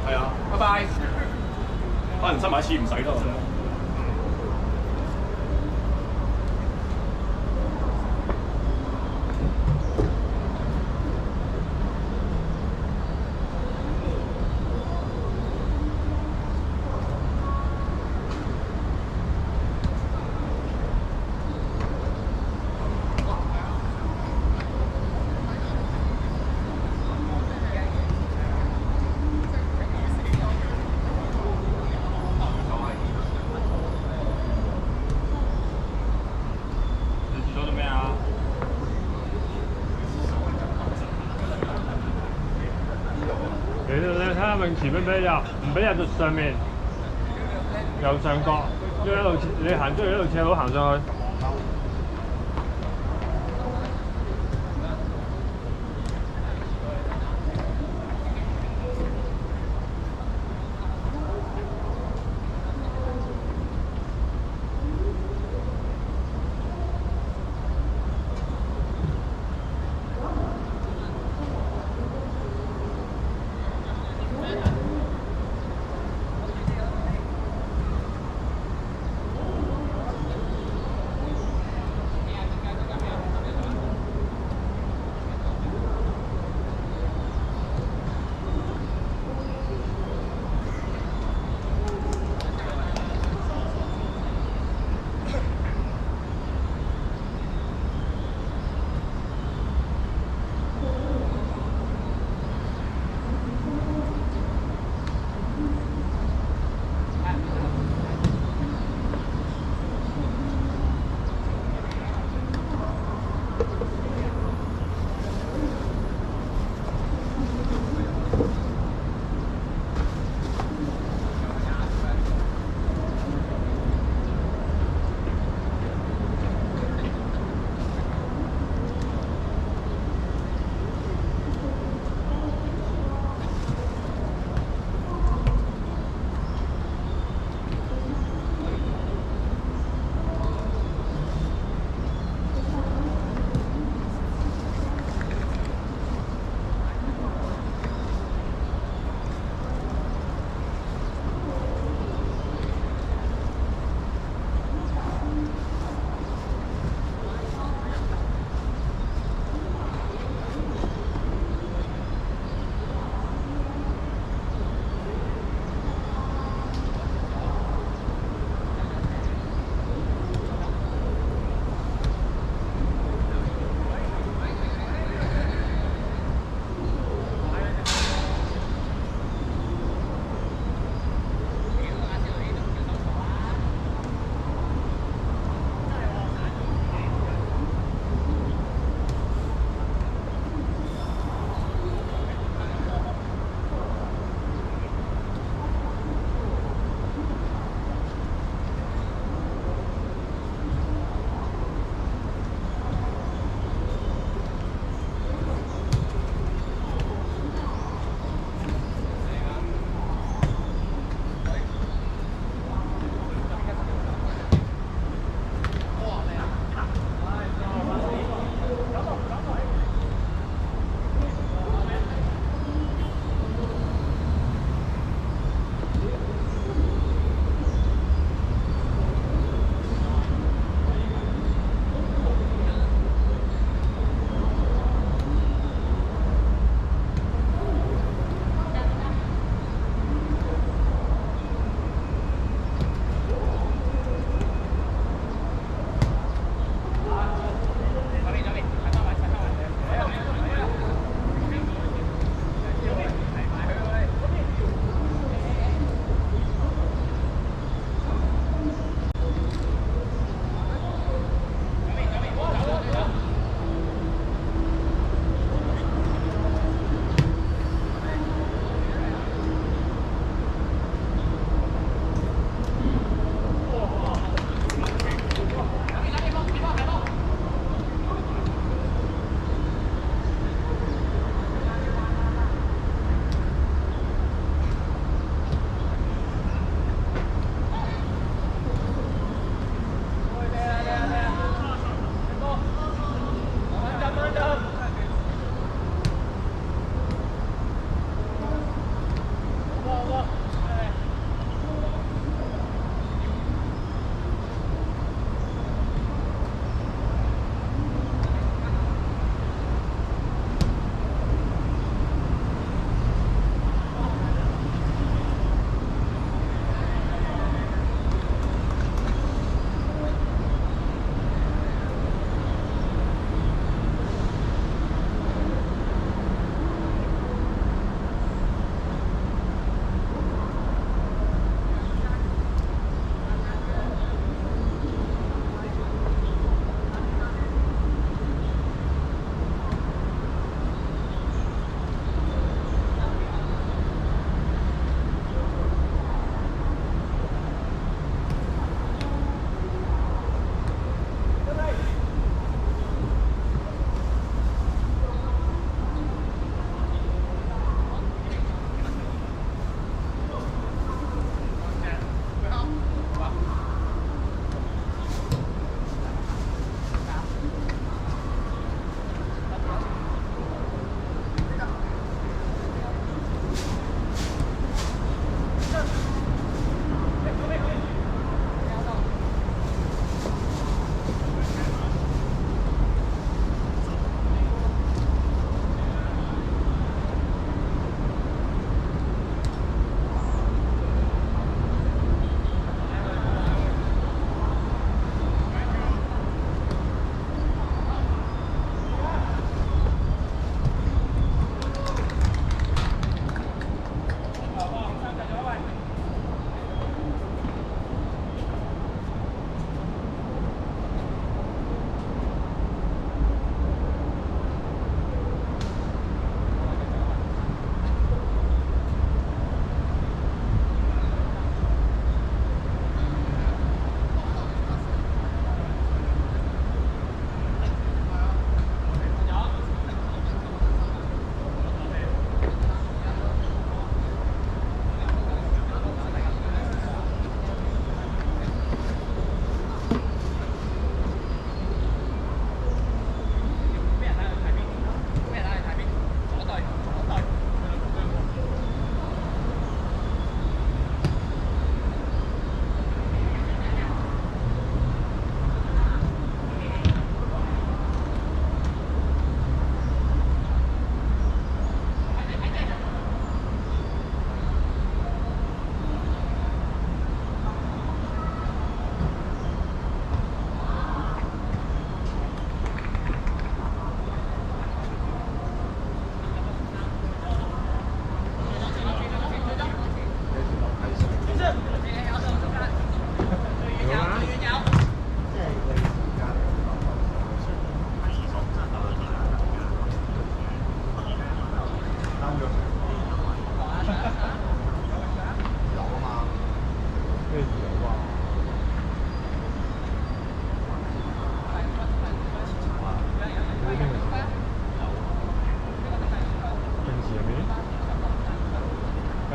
係啊，拜拜。可能新買一次唔使咯。你睇下泳池俾唔俾入？唔俾入就上面，右上角，一路你行出去一路斜路行上去。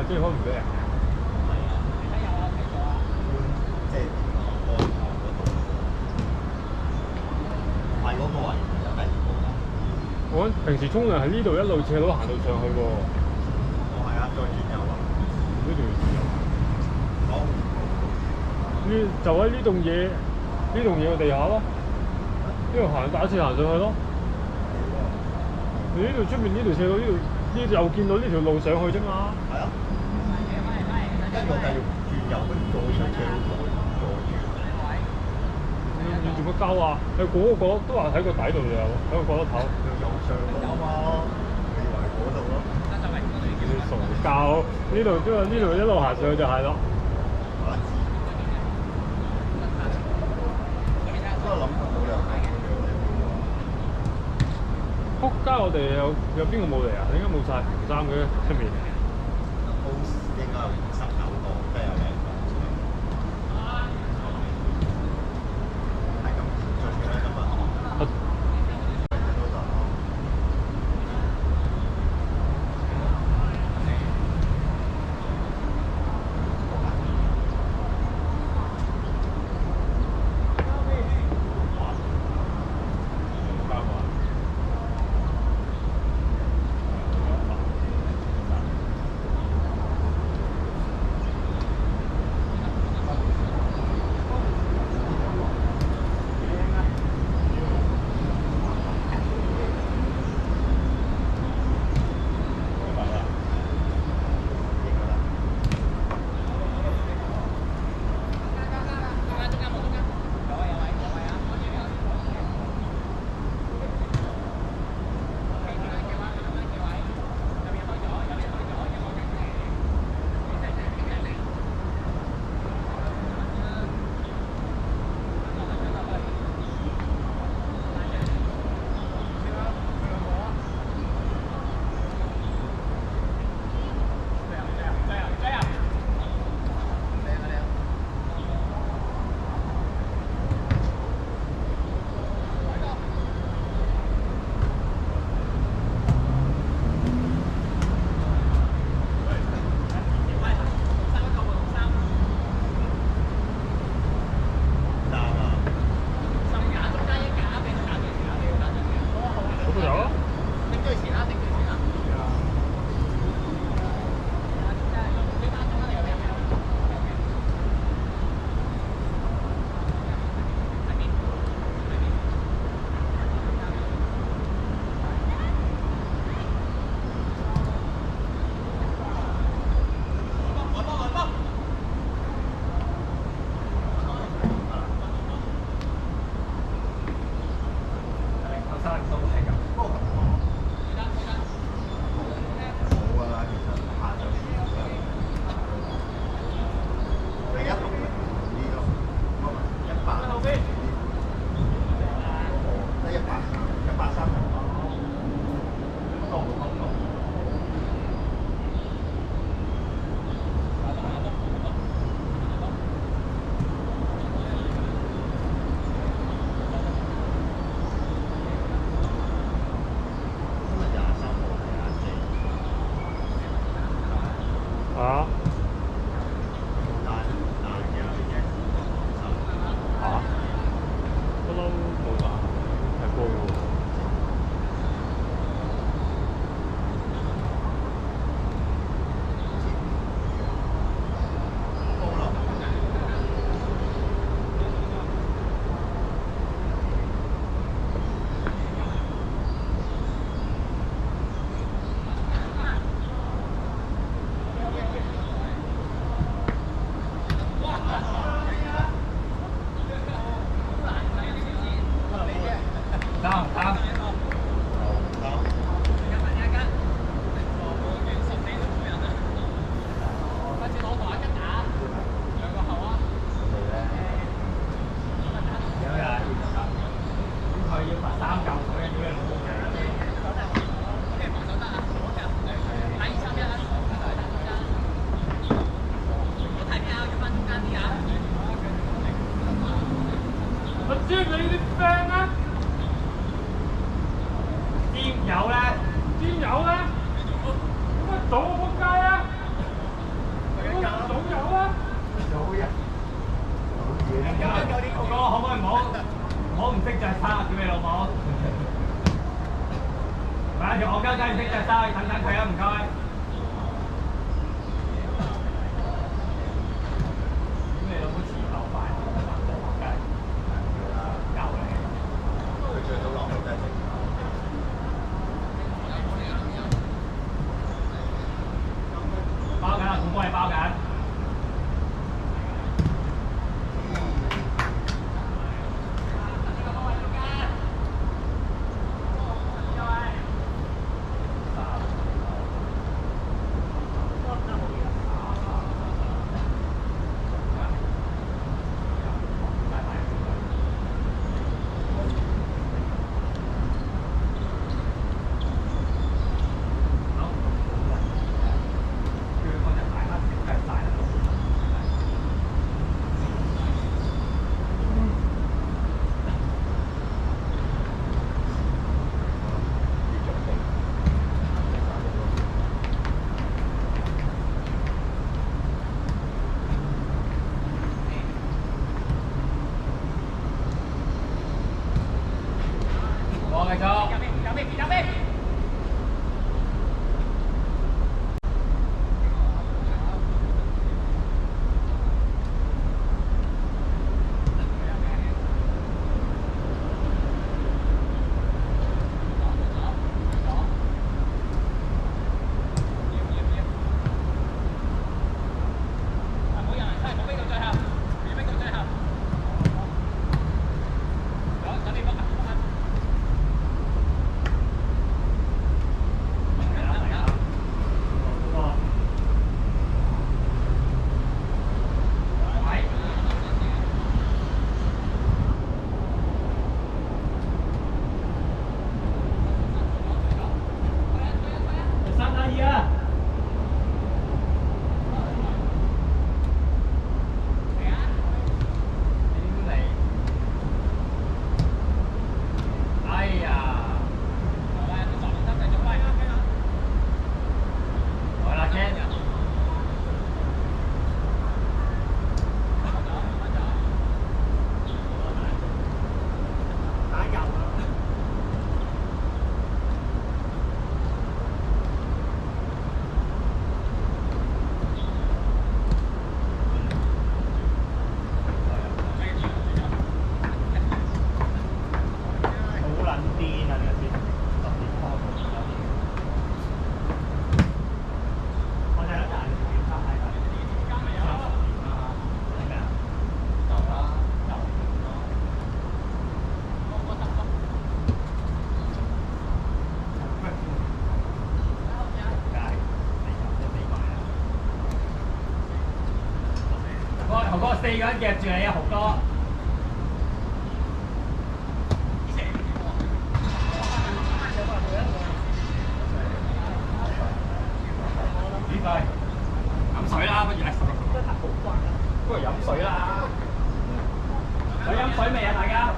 即係可唔俾啊？即係個頭嗰度，唔係嗰個位，有第二個啦。我平時沖涼喺呢度一路斜路行到上去喎。哦，係啊，再轉右啊。呢條轉右。好。呢就喺呢棟嘢，呢棟嘢嘅地下咯。呢度行打斜行上去咯。你呢度出面呢條斜路呢度，呢又見到呢條路上去啫嘛。係啊。跟住我繼續轉右，跟住再上斜路再轉。你做乜鳩啊？你嗰個都話喺個底度就有，喺個角落頭。右上角啊嘛，你以為嗰度咯？你傻鳩！呢度一路行上去就係咯。都係諗唔到有咁樣嘅喎。仆街！我哋有邊個冇嚟啊？點解冇晒紅衫嘅出面？都應該有19個，即係有2個。係咁進嘅咧，今日。啊？嚇？不嬲冇打踢波嘅喎。我知你啲 friend 啊，佔有咧，佔有咧，咁咪早我仆街啊！早有啊！早人，哥哥可唔可以唔好唔識着衫啊？屌你老母！唔係條戇鳩仔唔識着衫，等等佢啊，唔該。屌你老母遲頭快，仆街！教你。佢最早落到真係正。包緊啊，ผม幫你包緊。繼續。豪哥4個人夾住你啊，豪哥！幾費？飲水啦，不如不如飲水啦！有飲水未啊，大家？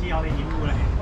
次我哋掩護你。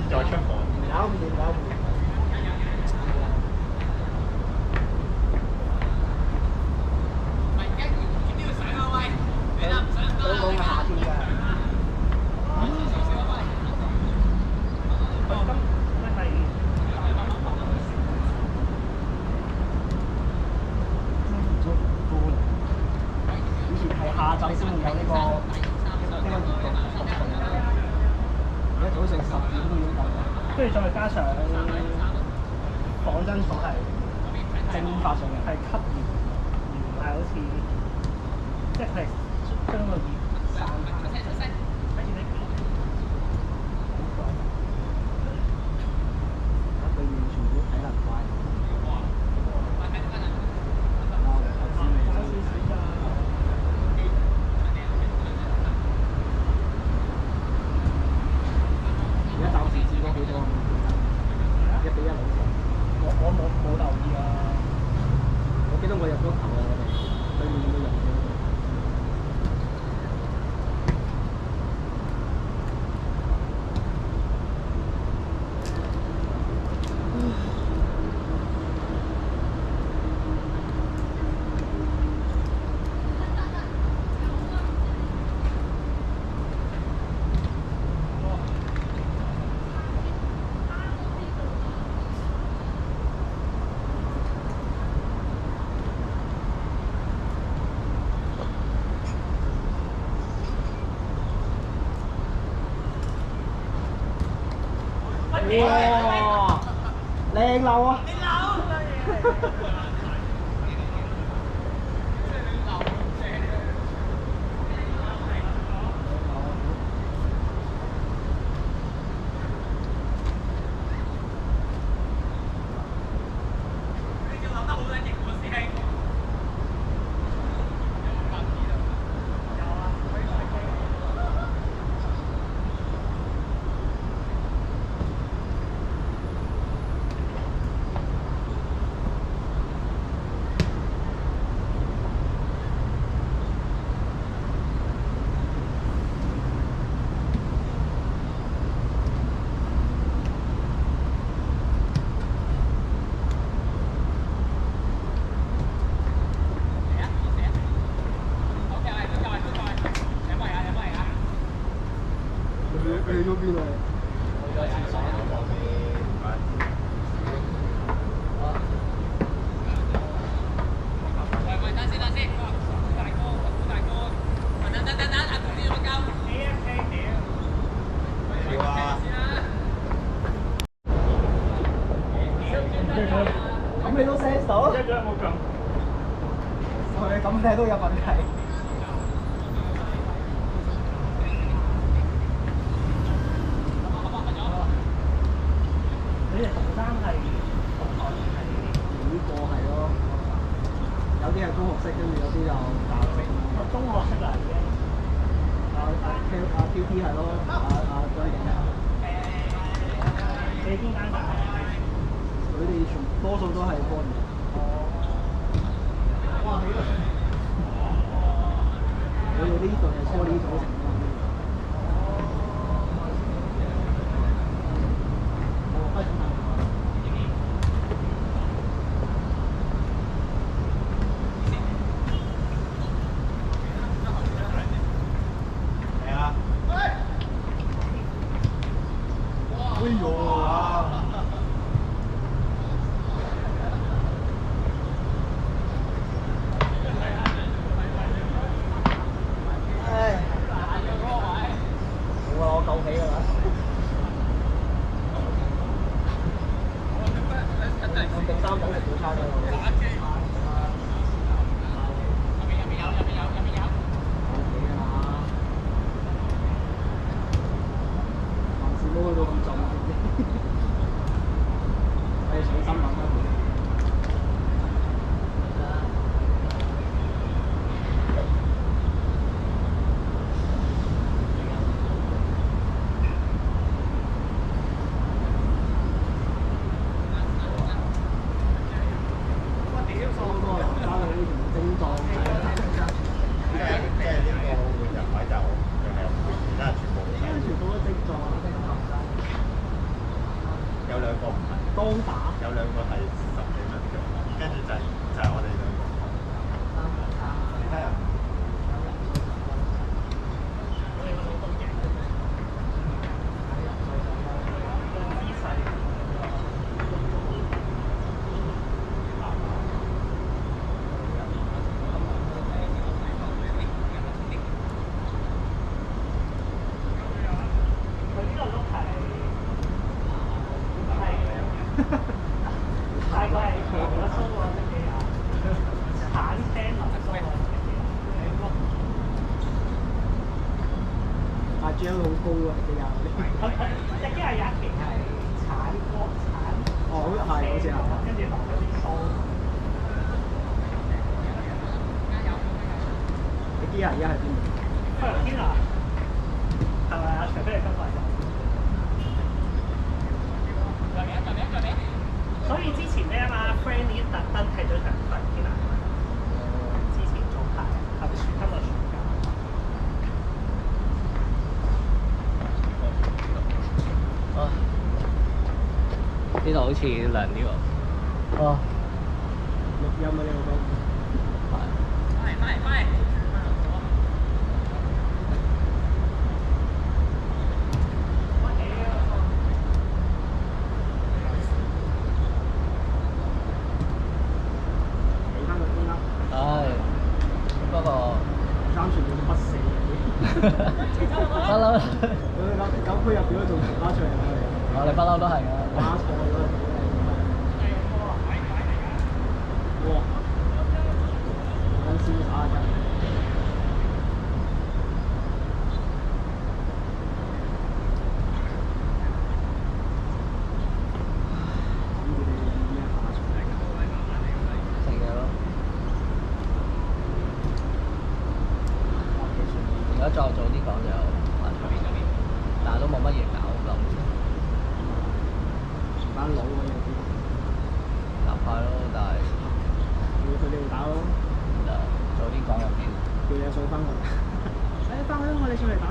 再出房。搞唔掂，搞唔掂。香港嘅夏天㗎。以前係下晝先會有呢個熱度，而家早上10點都已經夠啦。跟住再加上仿真所係蒸發上嚟，係吸熱，而唔係好似即係將個熱散發。佢完全都睇得快。而家暫時試過幾多？1比1好似。我冇留意啊。我記得我入咗球啊，我哋對面都入咗。哇！靚樓啊！去咗邊啊？去咗廁所。喂，等先，大哥，等，阿同啲我交。屌啊！咁你都 sense 到？一張冇撳。佢咁睇都有問題。你哋紅衫係幾個係咯？有啲係中學式，跟住有啲就大學式。中學式嚟嘅。Q T 係咯，張景係。你邊間大學？佢哋多數都係波年。哇！我哋呢隊係初呢組成。哎呦啊！唉，冇啊，我夠皮㗎啦。我食3等食早餐㗎。冇去到咁盡，我要上新聞啦。我屌！收咁多人翻去呢條精壯即係呢個換人位就係其他全部都精壯。當打有兩個係10幾蚊嘅，跟住就係我哋兩個。你睇下。大概係長咗須喎，隻機啊！鏟青流須喎，阿 J 好高啊，隻機啊！隻機係有一期係鏟過鏟，哦，好係，好似係。跟住落咗啲須。隻機啊，而家喺邊度？菲律賓啊？係咪啊？除非你今日有。所以之前咧嘛 ，Friendly 特登睇咗場菲律賓啊。之前早排係咪今日暑假？啊！呢度好似涼啲喎。啊！錄音啊，呢個都。唉，不過三全部都不死嘅。不嬲，九區入邊都仲拉出嚟我哋。我哋不嬲都係㗎。打錯咗。哇！緊瀟灑緊。食嘢咯。如果再早啲講就麻煩，但係都冇乜嘢搞咁。班佬嗰啲立派咯，但係要佢哋打咯，早啲講有啲。叫你數翻我。誒，翻去啦，我哋上嚟打。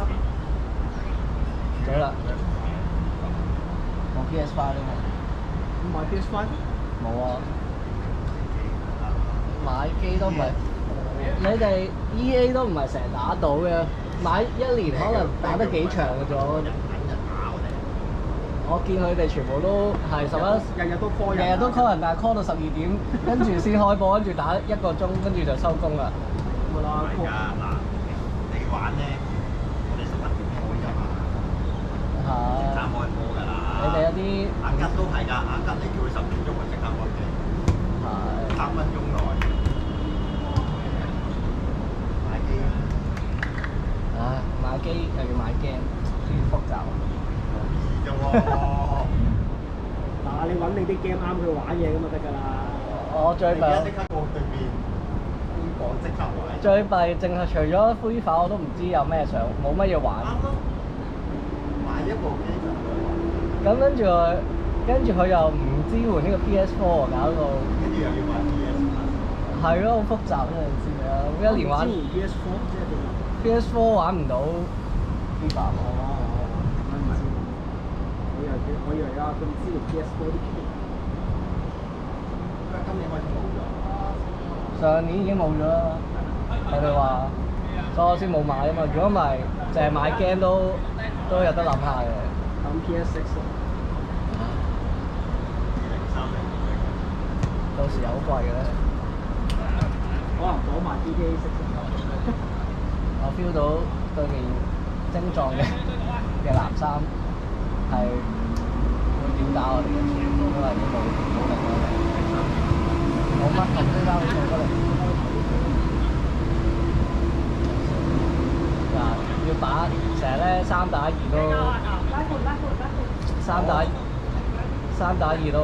早啦。冇 PS5 呢嘛？唔買 PS5？冇啊。買機都唔係，你哋 EA 都唔係成日打到嘅，買一年可能打得幾場嘅啫。我見佢哋全部都係日日都 call 人，日日都 call 人，但係 call 到12點，跟住先開播，跟住打1個鐘，跟住就收工啦。冇啦係㗎，嗱，你玩咧，我哋11點開㗎嘛，即刻開波㗎啦。你哋有啲阿吉都係㗎，阿吉你叫佢10點鐘就即刻開機，3分鐘內買機。唉，買機又要買 game，好複雜啊！啫喎，嗱，你揾你啲 game 啱佢玩嘢咁就得㗎啦。我最弊你而家即刻過對面，邊講即刻玩。最弊淨係除咗 Free Fire 我都唔知有咩上，冇乜嘢玩。啱咯，買一部機就可以玩。咁跟住佢又唔支援呢個 PS4 喎，搞到跟住又要買 PS。係咯，好複雜嗰陣時啊！一年玩 PS4 即係點啊？ PS4 玩唔到 Free Fire 喎。我以為啊，咁支援 PS4 啲機。今年開始冇咗。上年已經冇咗啦，佢哋話，所以我先冇買啊嘛。如果唔係，淨係買 game 都有得諗下嘅。咁 PS6 到時又好貴嘅咧。可能攞埋 GTA6。我 feel 到對面精壯嘅藍衫係會點打我哋嘅，因為已經冇力啦。冇乜紅色衫做出嚟。嗱，要打成日咧3打2都3打2都。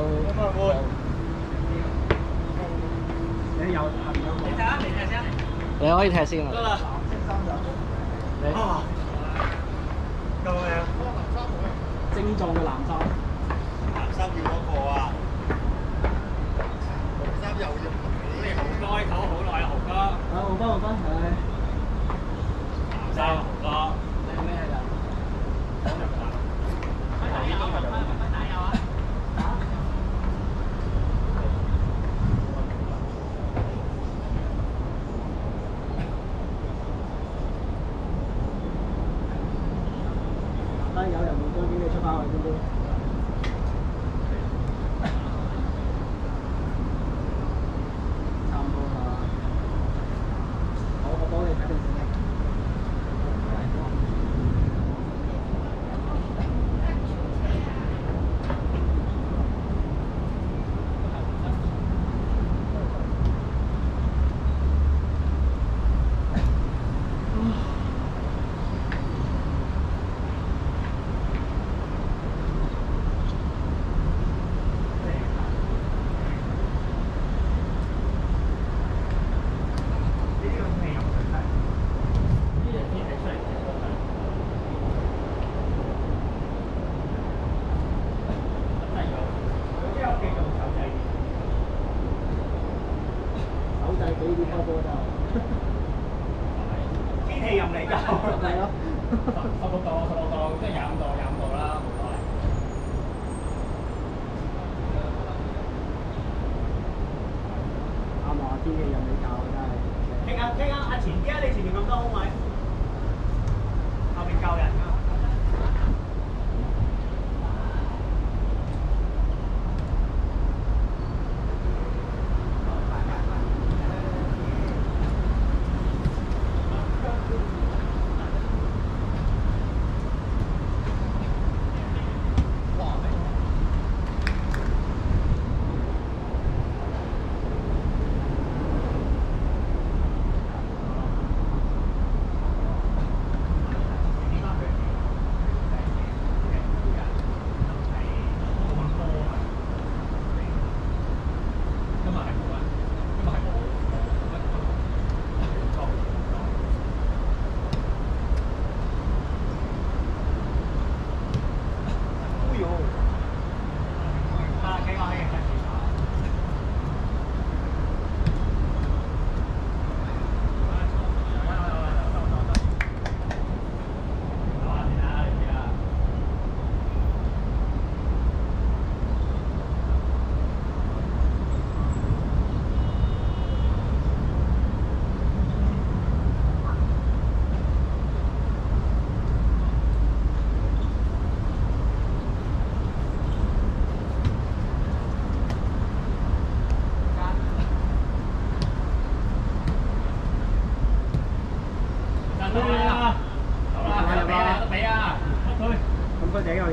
你有朋友冇？你可以踢先啊！你救命！精壯嘅藍衫。藍衫要嗰個啊！紅衫又要你紅哥，唞好耐啊，紅哥。啊，紅翻，係。藍衫紅哥。你係咩嚟㗎？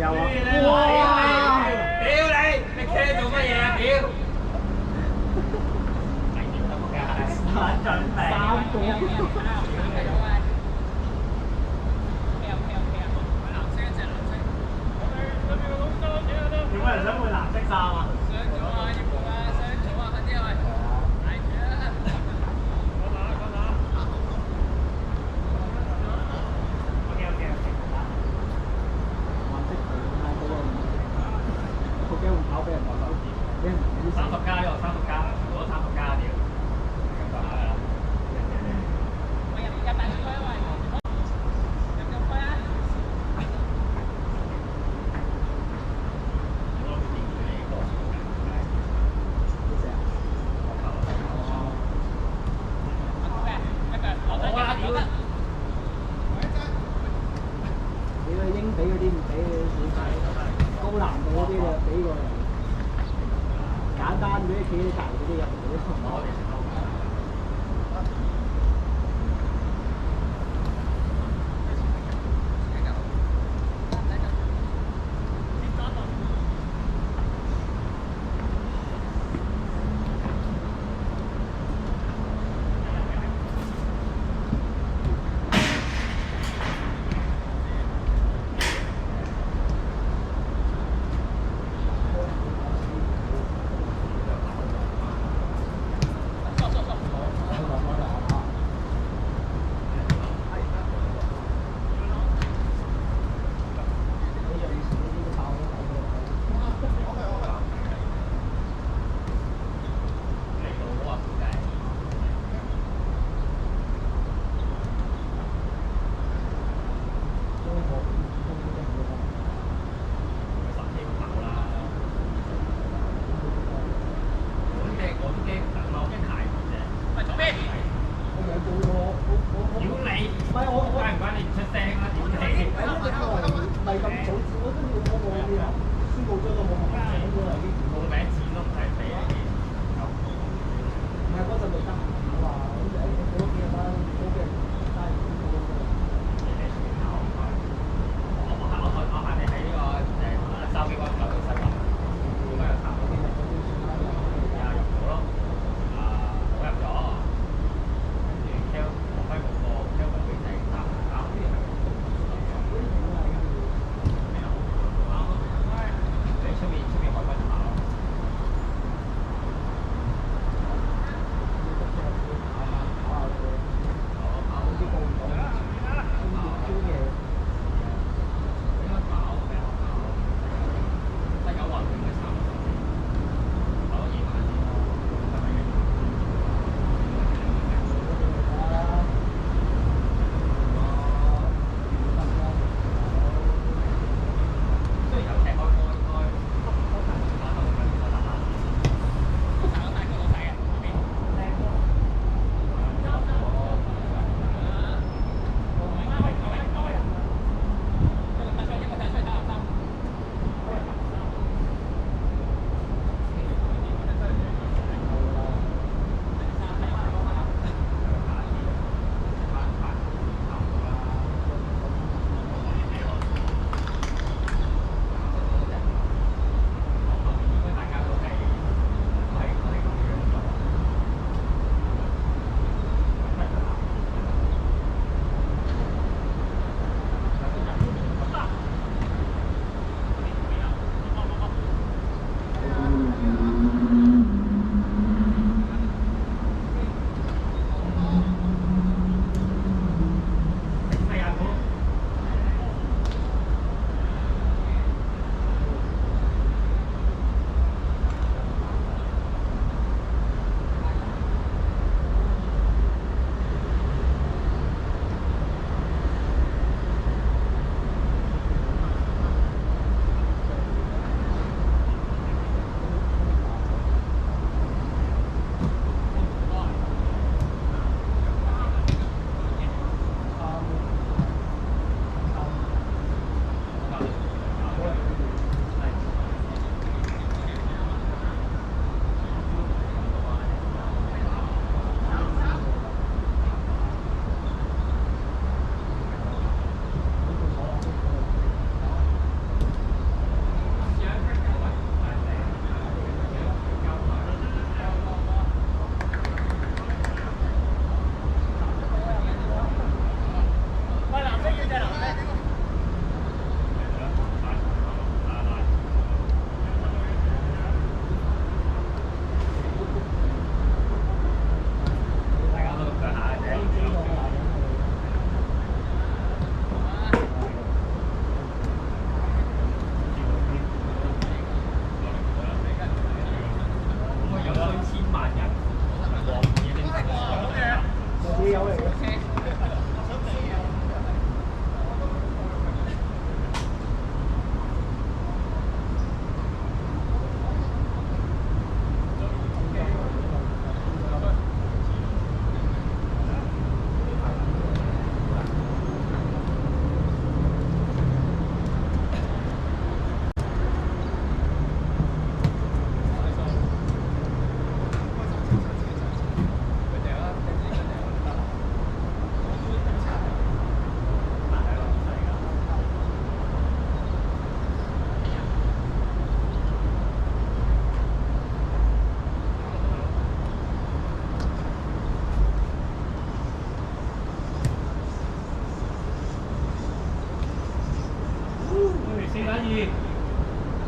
有啊！哇！屌你企喺度做乜嘢啊？屌！三個。點解人想換藍色衫啊？好驚會跑俾人話手俾人30加呢個30加，全部都30加屌！咁就係啦。你個英比嗰啲唔俾你高難度嗰啲就俾過嚟，簡單嗰啲企喺隔離嗰啲入唔到。係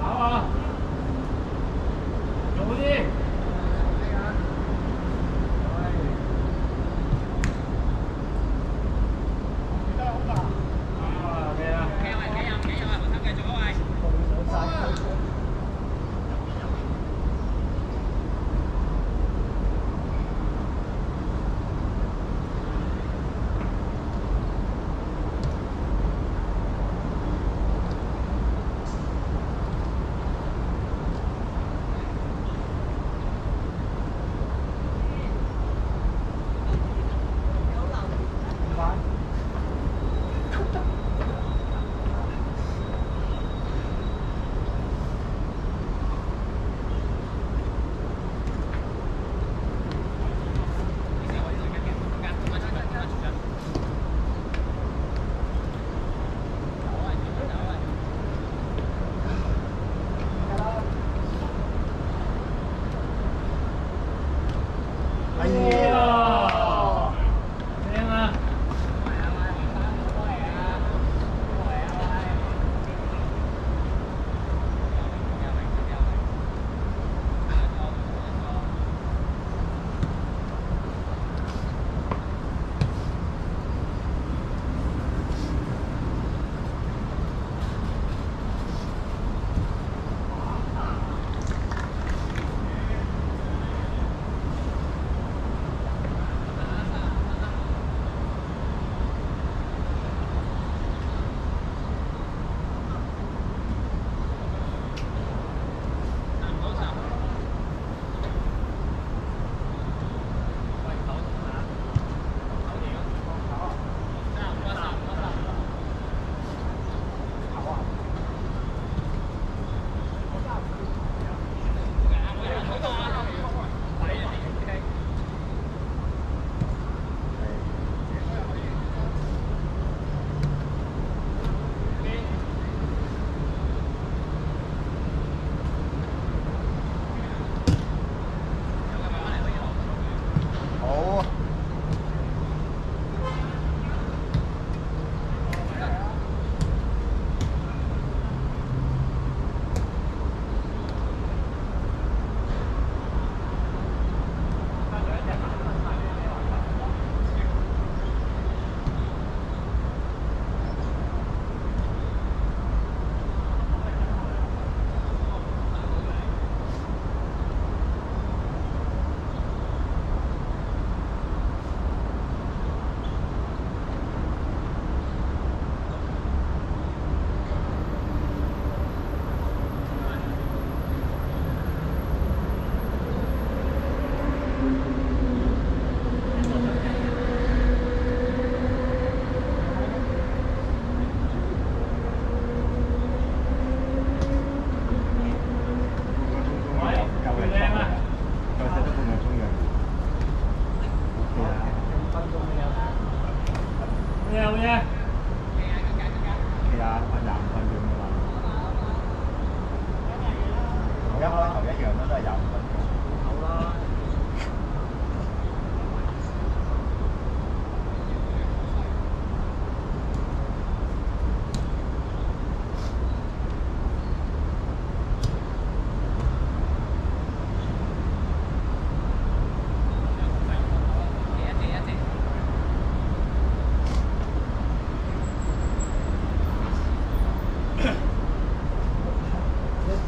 跑啊！早啲！哎呀！正啊！好。咩啊？咩啊？係啊，快25分鐘㗎嘛。同一開頭一樣都係25分鐘。好啦。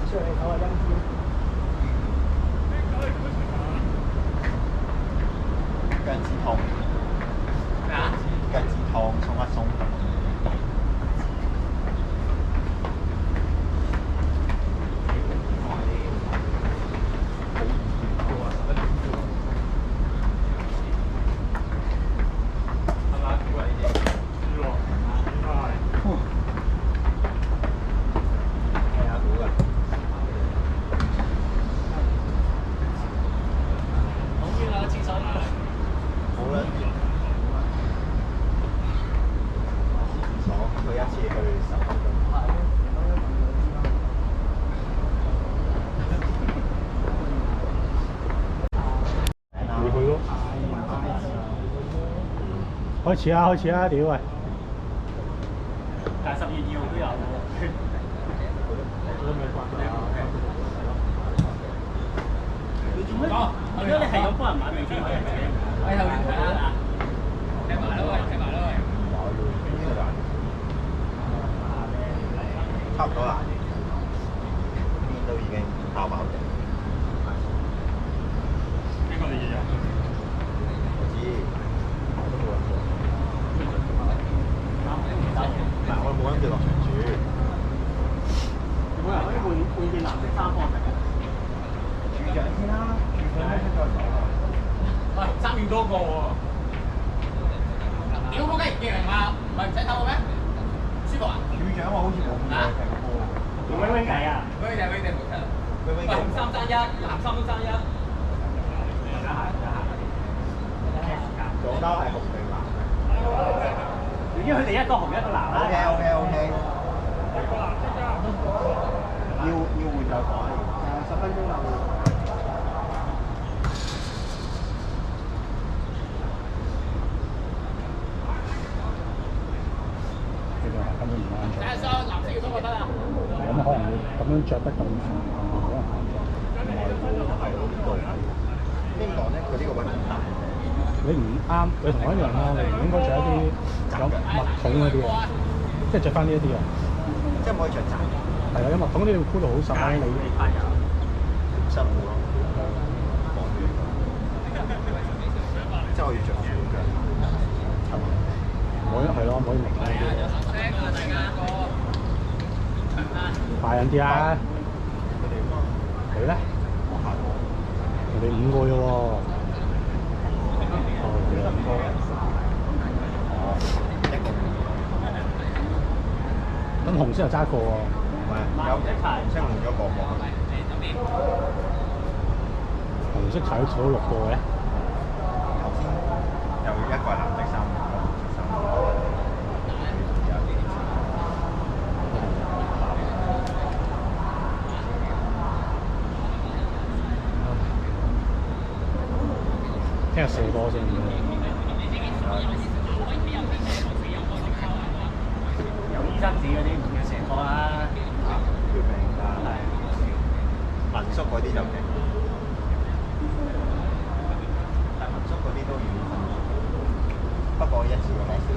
出嚟唞下陰天。腳趾痛。咩啊？腳趾痛，鬆一鬆。開始啊！開始啊！屌喂！但係12、2號都有喎。唔玩未先可以嚟。喂，後面睇下嗱，踢埋啦喂，踢埋啦喂。呢個難，差唔多難，邊都已經爆爆地。邊個你日日？我知，我都冇諗過。嗱，我冇諗住落場煮。每人可以換件藍色衫幫我着嘅。處長先啦，處長咩出咗嚟？喂，3點多個喎。屌仆街，贏啊！唔係唔使唞嘅咩？舒服啊？處長我好似冇見過踢波。用 wing wing 計啊？威地冇踢。喂，紅衫爭一，藍衫都爭一。左膠係紅定藍咧？已經佢哋一個紅一個藍啦。OK。要換就改。10分鐘就換。佢哋話根本唔啱着。藍色要多就得啦。咁可能會咁樣着得咁長，可能啱着。點講咧？佢呢個位咁大。你唔啱，你同我一樣啦，你唔應該着一啲有襪筒嗰啲啊，即係着翻呢一啲啊。即係唔可以着窄。係啊，因為襪筒嗰啲會箍到好實啊，你辛苦咯。即係我要着褲腳。唔可以係咯，唔可以明呢啲。快緊啲啊！你咧？我哋5個啫喎。咁紅色又揸過喎。唔係，有紅色換咗個喎。紅色踩到6個嘅。頭先有一個係藍色衫，一個紅色衫。聽日射波先。有醫生紙嗰啲唔叫射波啦。血命㗎，民宿嗰啲就勁，但民宿嗰啲都要分，不過一次過攞少。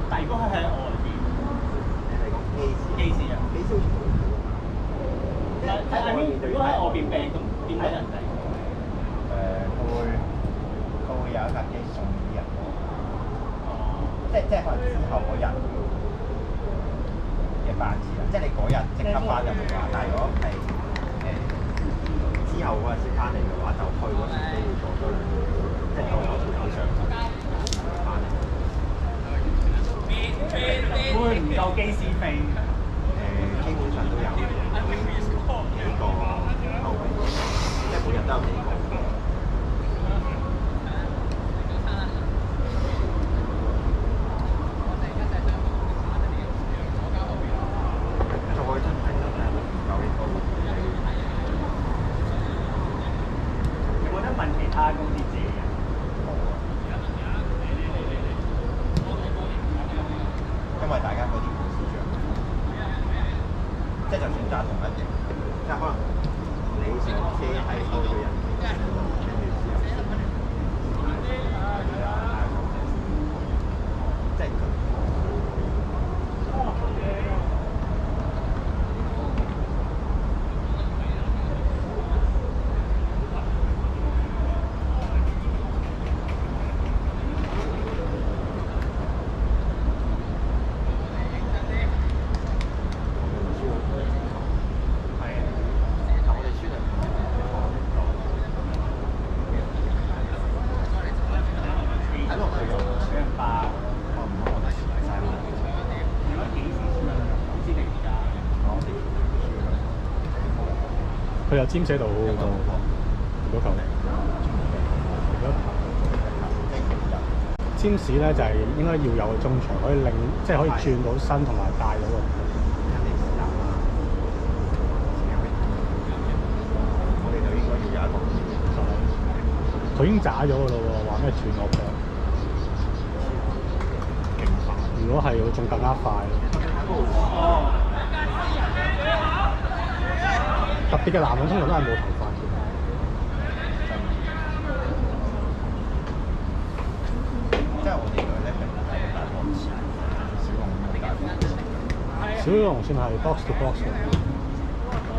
但如果佢喺外邊，你係講機師啊？機師好似冇睇喎。但係如果喺外邊病咁點睇人哋？佢會有一架機送啲人過，即係可能之後嗰日嘅班次啦，即係你嗰日即刻翻就冇話，但係如果係之後嗰日先翻嚟嘅話，就去嗰時都要坐多2個，即係坐有條友上翻嚟。會唔夠機師飛？基本上都有幾個後備，即係每日都有幾個。再真係唔夠呢個。有冇得問其他公司借嘅？因為大家嗰啲股市漲，即係就算揸同一隻，即係可能你上車係多咗人，跟住之後即係佢又尖寫到好多。嗰球。占士咧就係應該要有個中場，可以令即係可以轉到身同埋帶到個。我哋就應該要有一個。佢已經渣咗㗎咯喎，話咩轉落腳？勁快！如果係，仲更加快。特別嘅男人通常都係冇頭髮嘅。即係我哋咧係大波池，小龍冇大波池。小龍算係 box to box 嘅。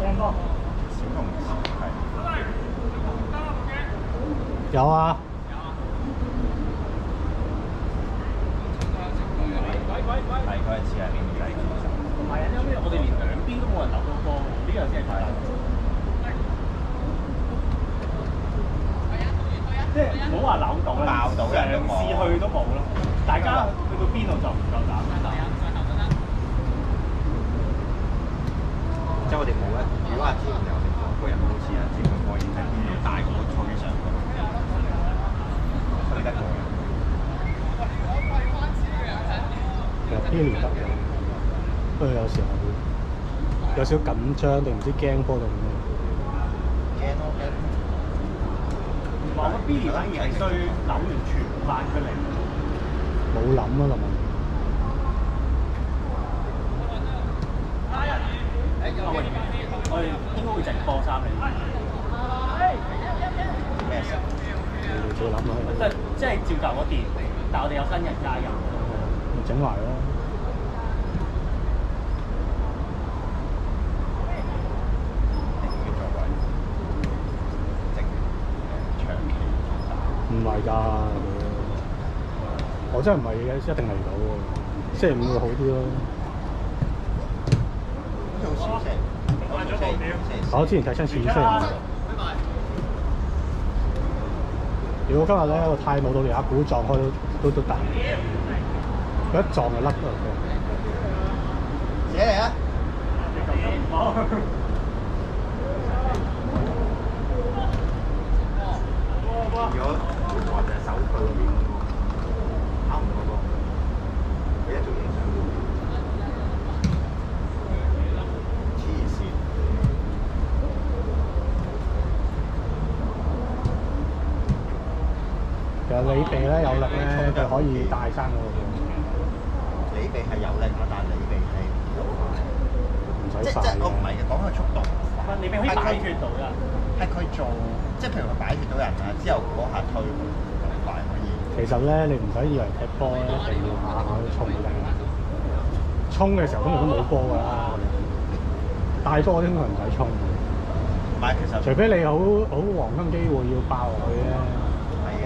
小龍係。有啊。大概似係邊仔？唔係啊，因為我哋連兩邊都冇人留到波，呢樣先係快。即係唔好話扭到啦，爆到人都冇，試去都冇咯。大家去到邊度就唔夠膽。即係我哋冇一，如果阿之前有個人好似阿之前可以喺邊度帶個吹上去，吹得過嘅。其實邊年得嘅，不過有時候有少少緊張定唔知驚波定咩？驚咯驚！我覺得 Billy 反而係衰扭完全翻出嚟，冇諗啊，林文。我哋應該會直播3嚟。咩事？你哋自己諗啦。即係照舊嗰邊，但係我哋有新人加入。整埋咯。唔係㗎，我真係唔係嘅，一定嚟到喎。星期5會好啲咯。我之前睇親次星期5。如果今日咧個太冇到連阿股撞開都大，佢一撞就甩咗個。寫嚟啊！如果我隻手區嗰邊啱唔嗰個，佢一做影相黐線。其實你鼻咧有力咧，就可以大生嗰個。你鼻係有力啊，但係你鼻係唔唔使快。我唔係嘅，講佢速度。你咪可以擺脫到㗎。係佢做，即係譬如佢擺脫到人啊，之後嗰下推咁快可以。其實咧，你唔使以為踢波咧一定要下下都衝㗎。衝嘅時候通常都冇波㗎啦。大波嗰啲通常唔使衝。唔係，其實除非你好黃金機會要爆落去咧。係嘅，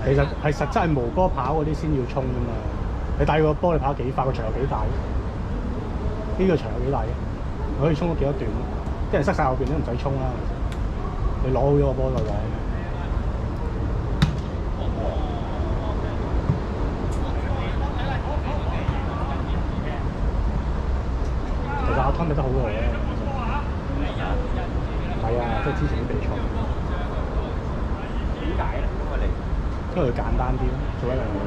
其實係實質係無波跑嗰啲先要衝㗎嘛。你帶個波你跑幾快，個場有幾大？呢個場有幾大嘅？你可以衝到幾多段？啲人塞晒後邊都唔使衝啦。你攞好咗個波就攞。其實阿湯踢得好過我嘅。係啊，即係之前啲比賽。點解咧？因為佢簡單啲咯，做一樣嘢。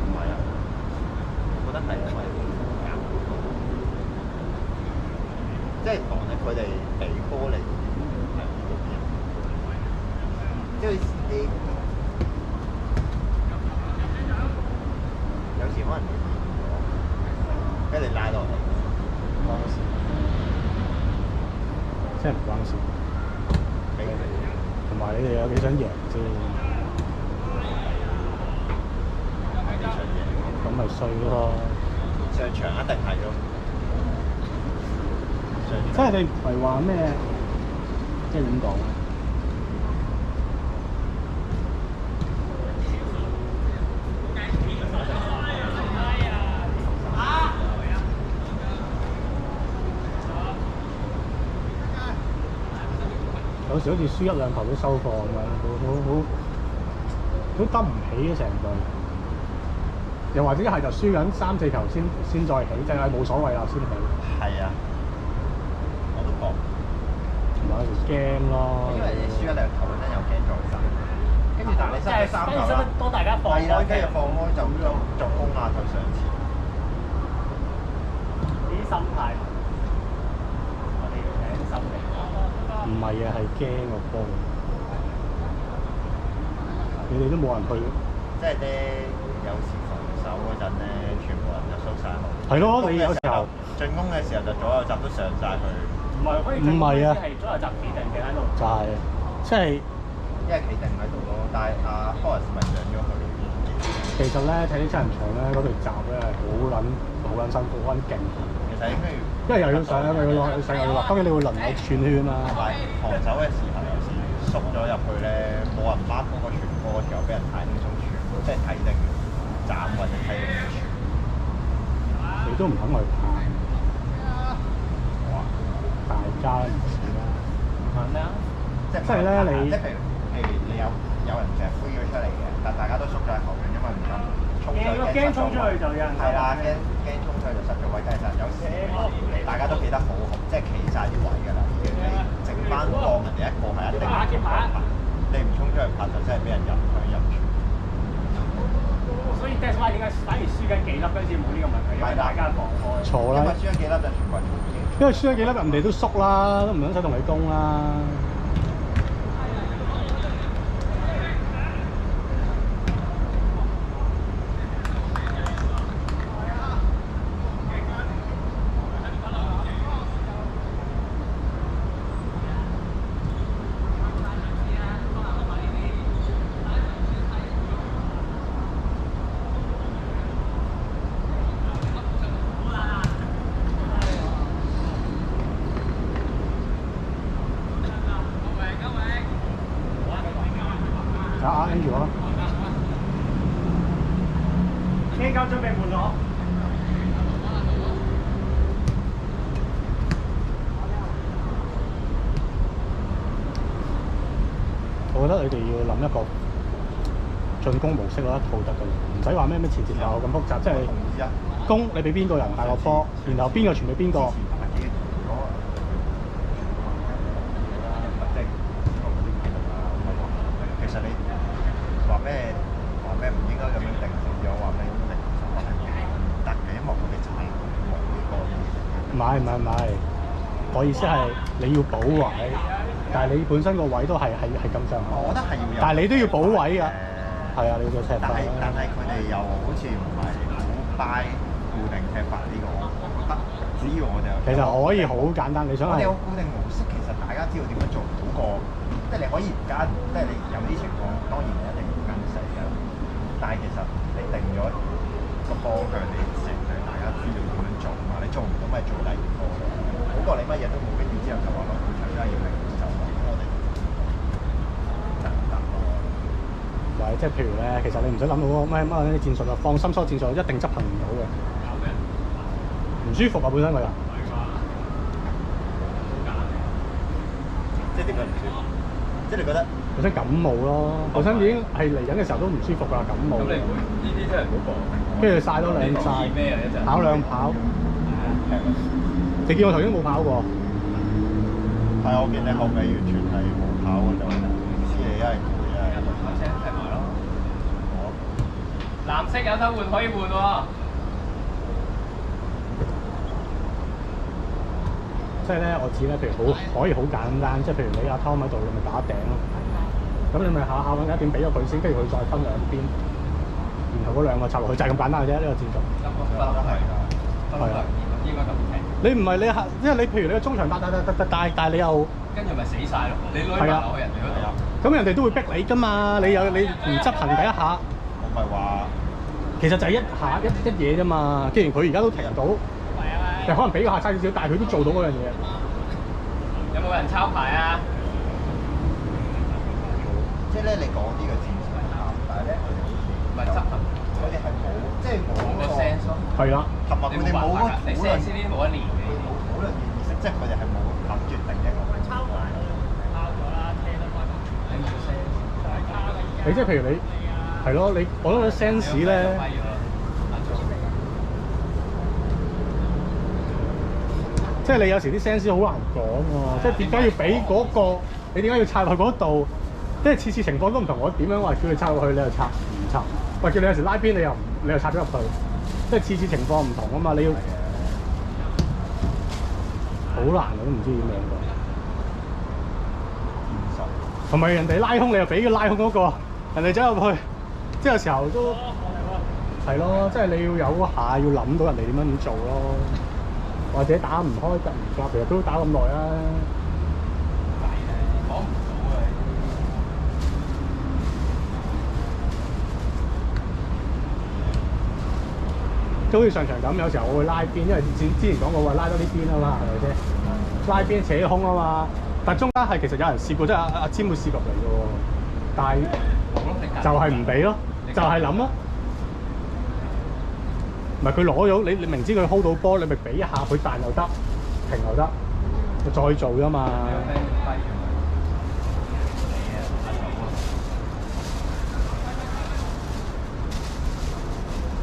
唔係啊，我覺得係因為即係講咧，佢哋俾波嚟。即係你有時可能你跟住拉落嚟，唔關事，即係唔關事。俾佢同埋你哋有幾想贏先？幾場贏，咁咪衰咯。上場一定係咯。即係你唔係話咩？即係點講咧？有時好似輸1、2球都收貨咁樣，好得唔起嘅成隊。又或者一係就輸緊3、4球先再起，即係冇所謂啦先起。係啊，我都覺。同埋驚咯。因為你輸一兩球嗰陣又驚再殺，跟住但係你失咗三球啦，多大家放係啦，開跟住放開就攻下就上前。啲心態，我哋要睇心理。唔係啊，係驚個波。你哋都冇人去。即係咧，有時防守嗰陣咧，全部人就縮晒落。係咯，你有時候進攻嘅時候就左右閘都上晒去。唔係，可以唔係啊，係左右閘企定嘅喺度。就係即係因為企定喺度咯，但係阿 Forrest 咪上咗去。其實咧睇啲真人場咧，嗰條閘咧係好撚辛苦，好撚勁。其實應該要，因為又要上又要落，又上又要落，當然你會輪流串圈啦。同埋防守嘅時候有時縮咗入去咧，冇人 mark 嗰個傳波嘅時候，俾人太輕鬆傳，即係睇定斬或者睇定傳。你都唔肯去拍，大家唔似啦。係咩啊？即係咧你即係譬如你有人成日飛咗出嚟嘅，但大家都縮咗喺後邊，因為唔敢衝出去。驚衝出去就有人。係啦，驚衝出去就失咗位，但係有時大家都企得好好，即係企晒啲位㗎啦，已經你剩翻放人哋一個係一定唔衝出去拍，你唔衝出去拍就真係俾人入傳。所以 that's why 點解反而輸緊幾粒嗰陣時冇呢個問題，因為大家放開。錯啦，因為輸咗幾粒就全部係重擊。因為輸咗幾粒人哋都縮啦，都唔想使同你攻啦。跟住我，機構準備換咗。我覺得你哋要諗一個進攻模式咯，一套得㗎啦，唔使話咩前前後後咁複雜，即係攻你俾邊個人帶個波，然後邊個傳俾邊個。其實你話咩唔應該咁樣定死咗，話咩定手係得嘅，因為我哋就係冇呢個。唔係，我意思係你要補位，但係你本身個位都係咁上下。我覺得係要有。但係你都要補位㗎。係啊，你要踢法。但係佢哋又好似唔係好 buy 固定踢法呢個，我覺得只要我哋其實可以好簡單，你想係。我哋有固定模式，其實大家知道點樣做好過，即係你可以唔加，即係你有啲情況當然你一定要跟死㗎。但係其實你定咗個方向，你成日大家知道點樣做嘛，你做唔到咪做第二個咯。好過你乜嘢都冇，跟住之後就話攞半場真係要零就咁，我哋得唔得咯？或者即係譬如咧，其實你唔使諗到嗰個咩啲戰術啊，放心，所有戰術一定執行唔到嘅。唔舒服啊，本身個人。即係點解唔舒服？即係你覺得本身感冒咯，本身已經係嚟緊嘅時候都唔舒服㗎，感冒。咁你會呢啲真係唔好講。跟住曬多兩曬，咩啊一陣？跑兩跑。你見我頭先冇跑過？係啊，我見你後尾完全係冇跑嗰種，知你一係攰一係。跑車踢埋咯。藍色有得換可以換喎。即係咧，我指咧，譬如可以好簡單，即係譬如你阿 Tom 喺度，你咪打頂咯。咁你咪下下揾一點俾咗佢先，跟住佢再分兩邊，然後嗰兩個插落去就係咁簡單嘅啫。呢個戰術。都係㗎。係啊。應該咁踢。你唔係你下，因為你譬如你個中場打，但係你又跟住咪死晒咯！你攞埋落去人哋嗰度。咁人哋都會逼你㗎嘛？你唔執行第一下。我咪話，其實就係一下一嘢啫嘛。既然佢而家都踢到。就可能比個客差少少，但係佢都做到嗰樣嘢。有冇人抄牌啊？即係咧，你講呢個戰術啱，但係咧佢哋好似唔係執行，佢哋係冇，即係冇個 sense 咯。係啦，同埋佢哋冇嗰你 sense 呢啲冇一年嘅。討論嘅意識，即係佢哋係冇諗住定一個。抄咗啦，聽得翻。你冇 sense。你即係譬如你係咯，我覺得 sense 咧。即即係你有時啲 sense 好難講喎，即係點解要俾嗰個？你點解要插入去嗰度？即係次次情況都唔同。我點樣話叫你插入去，你又插唔插？喂，叫你有時拉邊，你又插咗入去。即係次次情況唔同啊嘛，你要好難啊，都唔知點樣講。同埋人哋拉空，你又俾佢拉空嗰個，人哋走入去，即係有時候都係咯，即係你要有下要諗到人哋點樣咁做咯，或者打唔開得唔夾，其實都打咁耐啦。講唔到啊！即好似上場咁，有時候我會拉邊，因為之前講過話拉多啲邊啊嘛，係咪先？拉邊扯空啊嘛，但中間係其實有人試過，即係阿詹會試過嚟嘅喎，但係就係唔俾咯，就係諗咯。唔係佢攞咗你明知佢 hold 到波，你咪俾一下佢彈又得，停又得，再做啫嘛。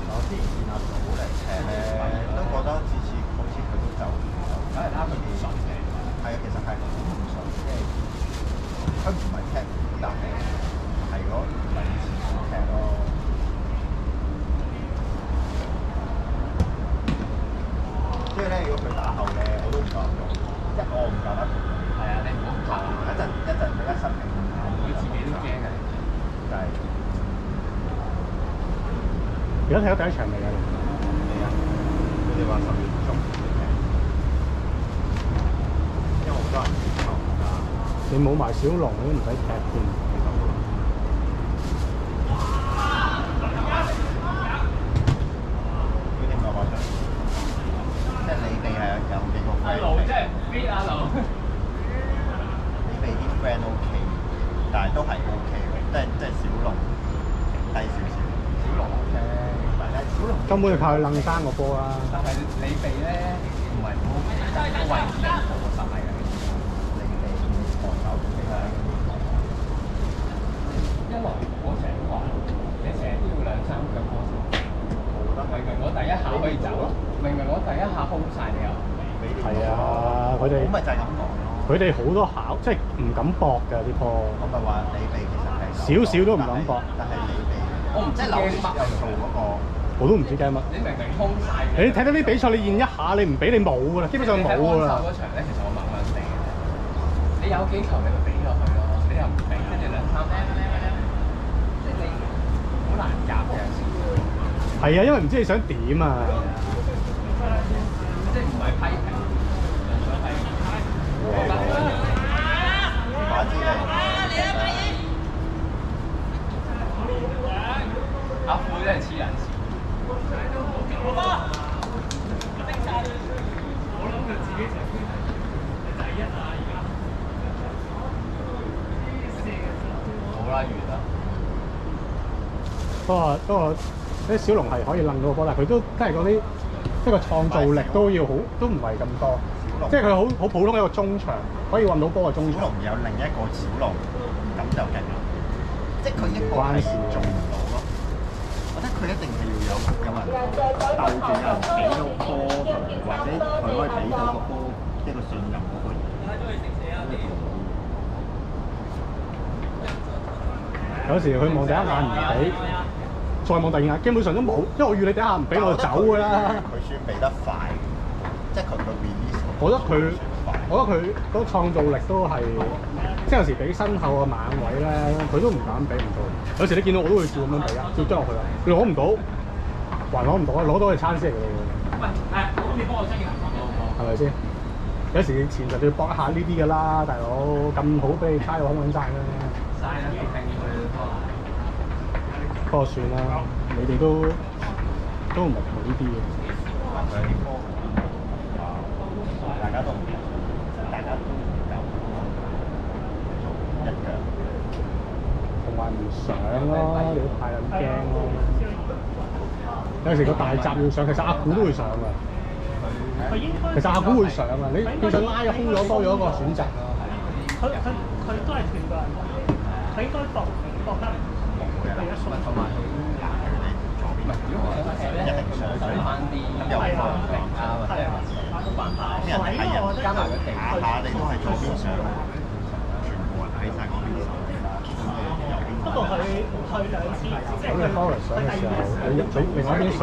我之前見阿祖嚟踢咧，都覺得次次好似佢都走唔到，梗係啱佢唔順嘅。係啊，其實係好唔順，即係佢唔係踢，但係嗰兩次踢咯。所以咧，如果佢打後咧，我都唔夠膽用，即係我唔夠膽。係啊，你唔好撞，一陣佢一失平衡，佢自己都驚嘅。就係而家睇咗第一場未啊？未啊！佢哋話10月中踢，因為好多人接受㗎。你冇埋小龍，你都唔使踢添。佢哋咪話就即係你哋係有幾個 friend？ 盧真係 fit 啊盧！你哋啲 friend OK，但係都係 OK 嘅，即係小龍低少少。小龍 OK，但係小龍根本就靠佢楞單個波啦。但係你哋咧唔係好個位置又好實係嘅，你哋防守其實因為我成日都話，你成日都要2-3腳波先。明明我第一下可以走，明明我第一下空晒你又俾你係啊，佢哋咁咪就係咁講咯。佢哋好多考，即係唔敢搏㗎啲波。我咪話你哋其實係少少都唔敢搏但係你哋我唔知即係劉乜又做嗰個。我都唔知驚乜。你明明空晒嘅。你睇到啲比賽，你現一下，你唔俾你冇㗎啦，基本上冇㗎啦。嗰場咧，其實我慢慢地嘅，你有幾球你咪俾落去咯，你又唔俾，跟住2-3，即係你好難夾嘅有時。係啊，因為唔知你想點啊。即係唔係批評，純粹係話知阿妹咧黐人線。好啦，完啦。不過啲小龍係可以掕到個波，但係佢都真係嗰啲即係個創造力都要好，都唔係咁多。即係佢好普通一個中場，可以運到波嘅中場。小龍有另一個小龍，咁就勁啦。即係佢一個係做唔到咯。我覺得佢一定係要有人鬥住，有人俾到波佢，或者佢可以俾到個波一個信任嗰個人。有時佢望第一眼唔俾，再望第二眼，基本上都冇，因為我預你第一下唔俾我就走㗎啦。佢算俾得快，即係佢個 release。我覺得佢嗰個創造力都係，即係有時俾身後個猛位咧，佢都唔敢俾唔到。有時你見到我都會照咁樣俾啊，照追落去啊。你攞唔到，還攞唔到啊，攞到係餐先嚟㗎喎。喂，咁你幫我真嘅係咪先？有時前場要搏一下呢啲㗎啦，大佬咁好俾你猜到空穩晒啦。嘥啦，幾拼佢都係。不過算啦，你哋都唔係做呢啲嘅。佢啲波大家都唔夠，大家都唔夠一腳。同埋唔上咯，你太撚驚咯。有時個大閘要上，其實阿古都會上㗎。其實阿古會上啊，你變相拉空咗多咗一個選擇。佢都係團隊人，佢應該搏得同埋佢揀佢哋左邊，如果佢想踢咧，一定上翻啲有力啊或者。辦法，啲人睇人加埋個地，下下你都係左邊上，全部人喺晒嗰邊上，右邊。不過佢去兩次，即係咁你 Forest 上嘅時候，你另外一邊上。